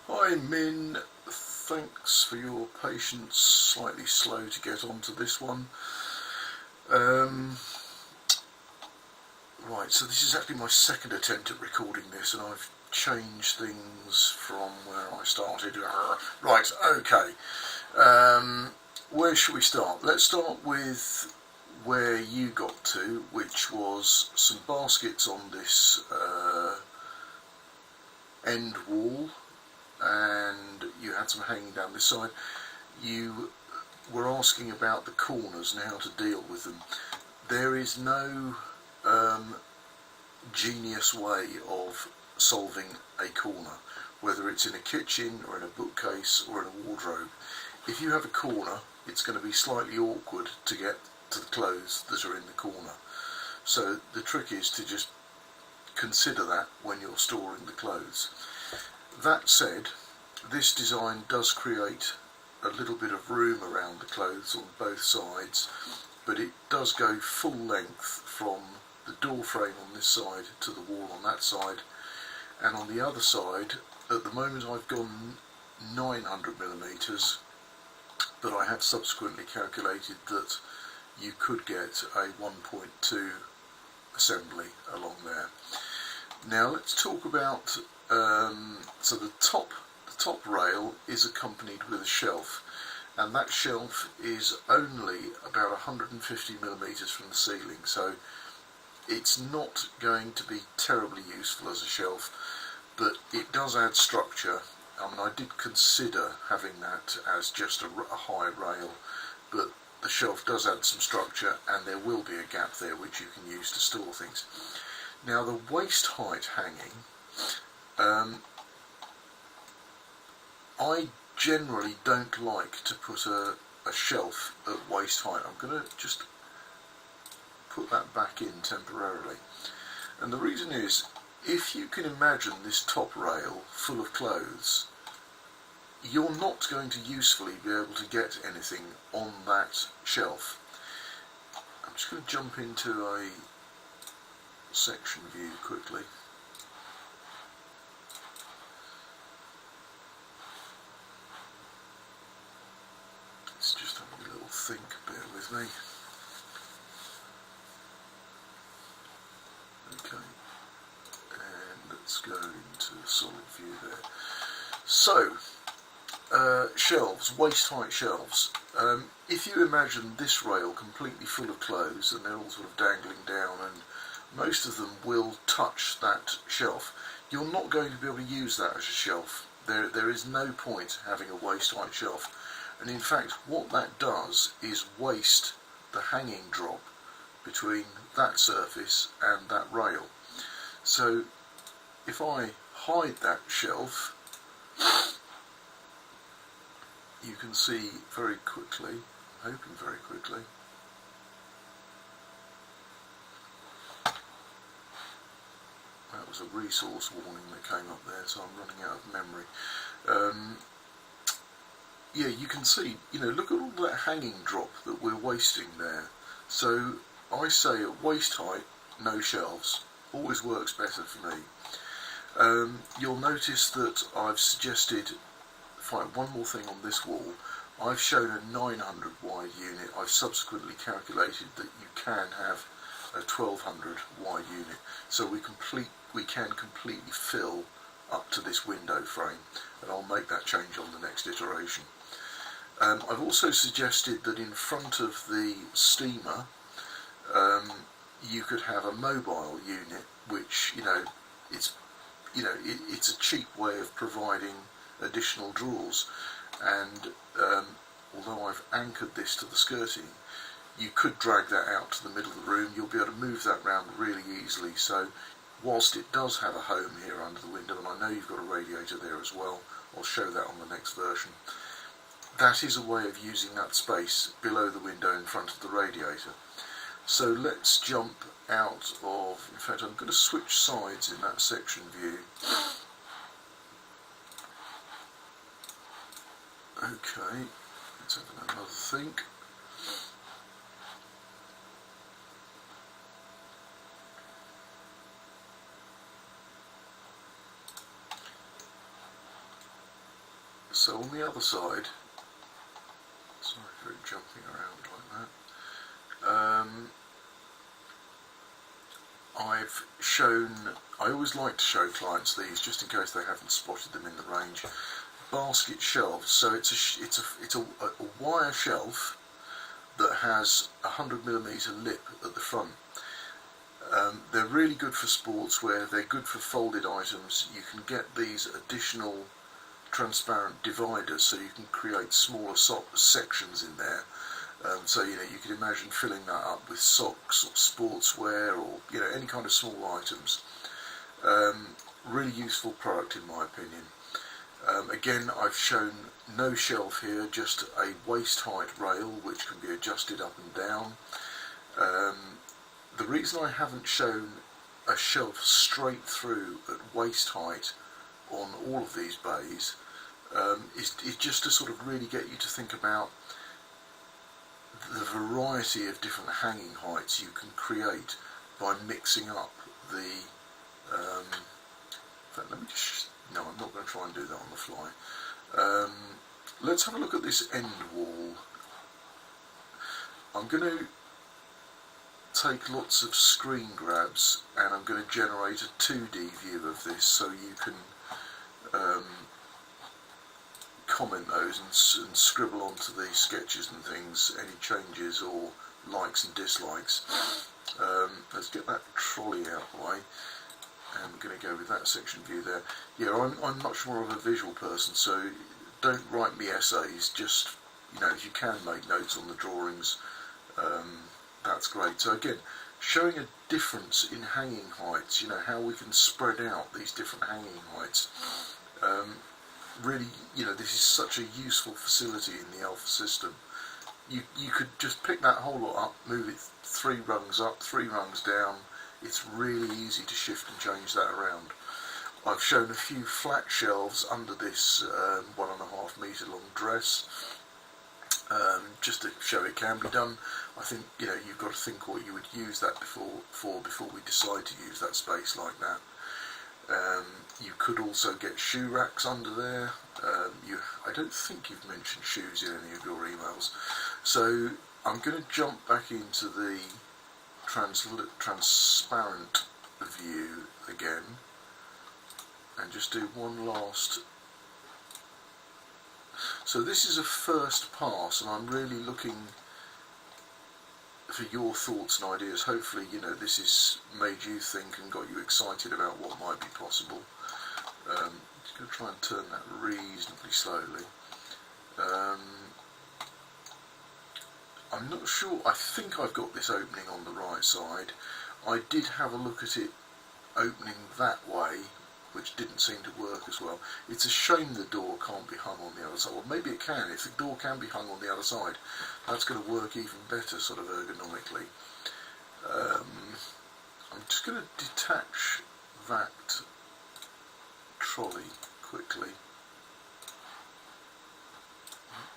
Hi Min, thanks for your patience, slightly slow to get onto this one. Right, so this is actually my second attempt at recording this and I've changed things from where I started. Right, okay. Where should we start? Let's start with where you got to, which was some baskets on this end wall, and you had some hanging down this side. You were asking about the corners and how to deal with them. There is no genius way of solving a corner, whether it's in a kitchen or in a bookcase or in a wardrobe. If you have a corner, it's going to be slightly awkward to get to the clothes that are in the corner. So the trick is to just consider that when you're storing the clothes. That said, this design does create a little bit of room around the clothes on both sides, but it does go full length from the door frame on this side to the wall on that side, and on the other side, at the moment I've gone 900mm, but I have subsequently calculated that you could get a 1.2 assembly along there. Now let's talk about, so the top rail is accompanied with a shelf, and that shelf is only about 150mm from the ceiling, so it's not going to be terribly useful as a shelf, but it does add structure. I mean, I did consider having that as just a high rail, but the shelf does add some structure and there will be a gap there which you can use to store things. Now the waist height hanging, I generally don't like to put a shelf at waist height. I'm going to just put that back in temporarily, and the reason is, if you can imagine this top rail full of clothes, you're not going to usefully be able to get anything on that shelf. I'm just going to jump into a section view quickly. It's just having a little think, bear with me. Okay, and let's go into solid view there. So, shelves, waist height shelves. If you imagine this rail completely full of clothes and they're all sort of dangling down and most of them will touch that shelf, you're not going to be able to use that as a shelf. There is no point having a waist height shelf, and in fact what that does is waste the hanging drop between that surface and that rail. So if I hide that shelf, you can see very quickly, I'm hoping very quickly, that was a resource warning that came up there, so I'm running out of memory. Yeah, you can see, look at all that hanging drop that we're wasting there. So I say at waist height, no shelves, always works better for me. You'll notice that I've suggested, one more thing on this wall, I've shown a 900 wide unit. I've subsequently calculated that you can have a 1200 wide unit, so we can completely fill up to this window frame, and I'll make that change on the next iteration. I've also suggested that in front of the steamer you could have a mobile unit, which it's a cheap way of providing additional drawers, and although I've anchored this to the skirting, you could drag that out to the middle of the room. You'll be able to move that around really easily. So whilst it does have a home here under the window, and I know you've got a radiator there as well, I'll show that on the next version, that is a way of using that space below the window in front of the radiator. So let's jump out of, in fact I'm going to switch sides in that section view. Okay, let's have another think. So on the other side, sorry for it jumping around like that, I've shown, I always like to show clients these just in case they haven't spotted them in the range, basket shelves. So it's a wire shelf that has a 100mm lip at the front. They're really good for sportswear, they're good for folded items. You can get these additional transparent dividers so you can create smaller sections in there. So you could imagine filling that up with socks or sportswear or any kind of small items. Really useful product in my opinion. Again, I've shown no shelf here, just a waist height rail which can be adjusted up and down. The reason I haven't shown a shelf straight through at waist height on all of these bays is just to sort of really get you to think about the variety of different hanging heights you can create by mixing up the in fact, let me just, no, I'm not going to try and do that on the fly. Let's have a look at this end wall. I'm going to take lots of screen grabs and I'm going to generate a 2D view of this so you can comment those and scribble onto the sketches and things any changes or likes and dislikes. Let's get that trolley out of the way, and we're going to go with that section view there. Yeah, I'm much more of a visual person, so don't write me essays, just if you can make notes on the drawings, that's great. So again, showing a difference in hanging heights, how we can spread out these different hanging heights. Really, this is such a useful facility in the Elfa system. You could just pick that whole lot up, move it 3 rungs up, 3 rungs down. It's really easy to shift and change that around. I've shown a few flat shelves under this 1.5 metre long dress, just to show it can be done. I think you've got to think what you would use that before we decide to use that space like that. You could also get shoe racks under there. I don't think you've mentioned shoes in any of your emails. So I'm going to jump back into the transparent view again and just do one last. So this is a first pass and I'm really looking for your thoughts and ideas. Hopefully this has made you think and got you excited about what might be possible. Just going to try and turn that reasonably slowly. I'm not sure, I think I've got this opening on the right side. I did have a look at it opening that way, which didn't seem to work as well. It's a shame the door can't be hung on the other side. Well, maybe it can. If the door can be hung on the other side, that's going to work even better sort of ergonomically. I'm just going to detach that trolley quickly.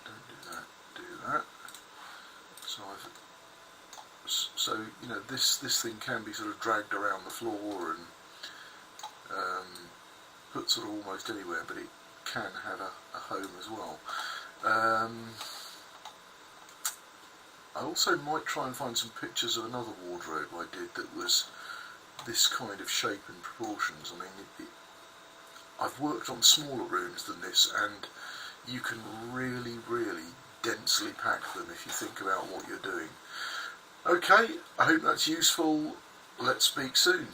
Don't do that, do that. So this thing can be sort of dragged around the floor and put sort of almost anywhere, but it can have a home as well. I also might try and find some pictures of another wardrobe I did that was this kind of shape and proportions. I mean, I've worked on smaller rooms than this, and you can really densely pack them if you think about what you're doing. Okay, I hope that's useful. Let's speak soon.